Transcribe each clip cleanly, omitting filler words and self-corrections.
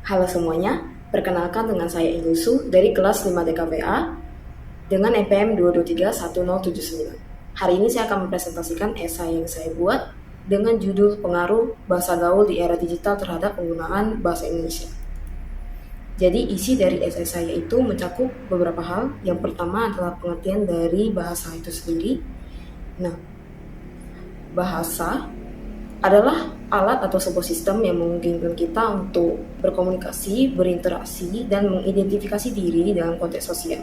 Halo semuanya, perkenalkan dengan saya Inusu dari kelas 5 DKPA dengan EPM 2231079. Hari ini saya akan mempresentasikan esai yang saya buat dengan judul Pengaruh Bahasa Gaul di Era Digital terhadap penggunaan bahasa Indonesia. Jadi isi dari esai saya itu mencakup beberapa hal. Yang pertama adalah pengertian dari bahasa itu sendiri. Nah, bahasa adalah alat atau sebuah sistem yang memungkinkan kita untuk berkomunikasi, berinteraksi, dan mengidentifikasi diri dalam konteks sosial.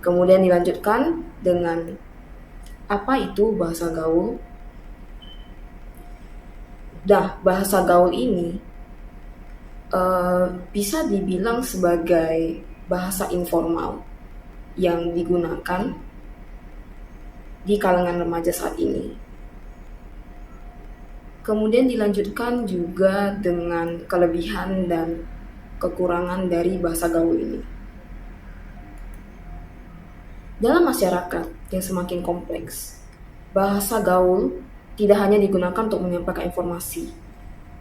Kemudian dilanjutkan dengan apa itu bahasa gaul. Nah, bahasa gaul ini bisa dibilang sebagai bahasa informal yang digunakan di kalangan remaja saat ini. Kemudian dilanjutkan juga dengan kelebihan dan kekurangan dari bahasa gaul ini. Dalam masyarakat yang semakin kompleks, bahasa gaul tidak hanya digunakan untuk menyampaikan informasi,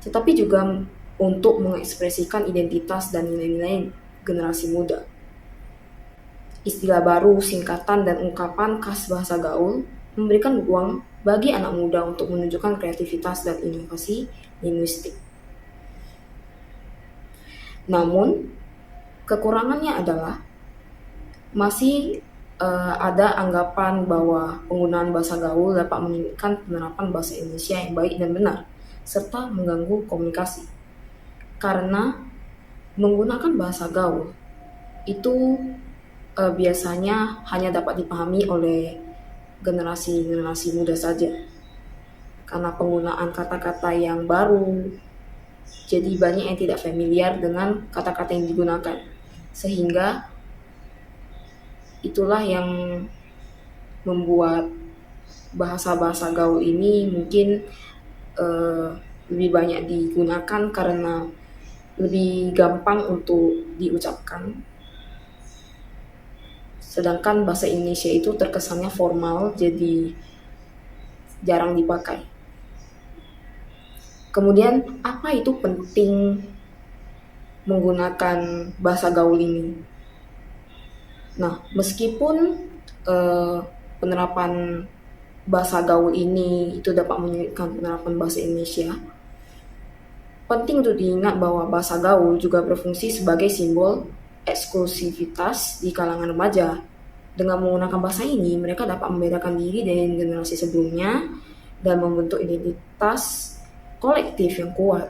tetapi juga untuk mengekspresikan identitas dan nilai-nilai generasi muda. Istilah baru, singkatan, dan ungkapan khas bahasa gaul memberikan ruang bagi anak muda untuk menunjukkan kreativitas dan inovasi linguistik. Namun, kekurangannya adalah masih ada anggapan bahwa penggunaan bahasa gaul dapat meningkatkan penerapan bahasa Indonesia yang baik dan benar, serta mengganggu komunikasi. Karena menggunakan bahasa gaul itu biasanya hanya dapat dipahami oleh generasi muda saja. Karena penggunaan kata-kata yang baru, jadi banyak yang tidak familiar dengan kata-kata yang digunakan. Sehingga itulah yang membuat bahasa-bahasa gaul ini mungkin lebih banyak digunakan karena lebih gampang untuk diucapkan. Sedangkan bahasa Indonesia itu terkesannya formal, jadi jarang dipakai. Kemudian, apa itu penting menggunakan bahasa gaul ini? Nah, meskipun penerapan bahasa gaul ini itu dapat menyulitkan penerapan bahasa Indonesia, penting untuk diingat bahwa bahasa gaul juga berfungsi sebagai simbol eksklusivitas di kalangan remaja. Dengan menggunakan bahasa ini, mereka dapat membedakan diri dari generasi sebelumnya dan membentuk identitas kolektif yang kuat.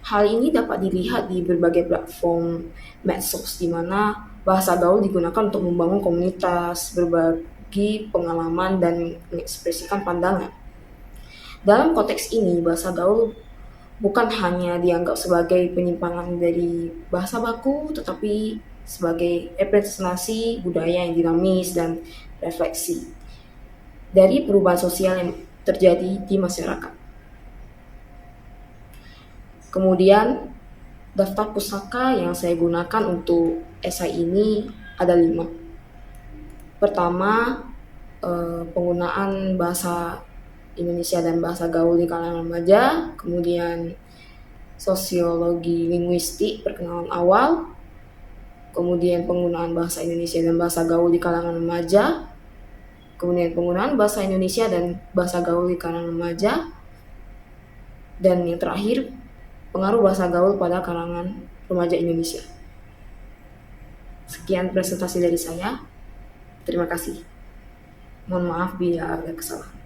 Hal ini dapat dilihat di berbagai platform medsos di mana bahasa gaul digunakan untuk membangun komunitas, berbagi pengalaman, dan mengekspresikan pandangan. Dalam konteks ini, bahasa gaul bukan hanya dianggap sebagai penyimpangan dari bahasa baku, tetapi sebagai representasi budaya yang dinamis dan refleksi dari perubahan sosial yang terjadi di masyarakat. Kemudian, daftar pusaka yang saya gunakan untuk esai ini ada 5. Pertama, penggunaan bahasa Indonesia dan bahasa gaul di kalangan remaja. Kemudian, sosiologi linguistik perkenalan awal. Kemudian, penggunaan bahasa Indonesia dan bahasa gaul di kalangan remaja. Kemudian, penggunaan bahasa Indonesia dan bahasa gaul di kalangan remaja. Dan yang terakhir, pengaruh bahasa gaul pada kalangan remaja Indonesia. Sekian presentasi dari saya. Terima kasih. Mohon maaf bila ada kesalahan.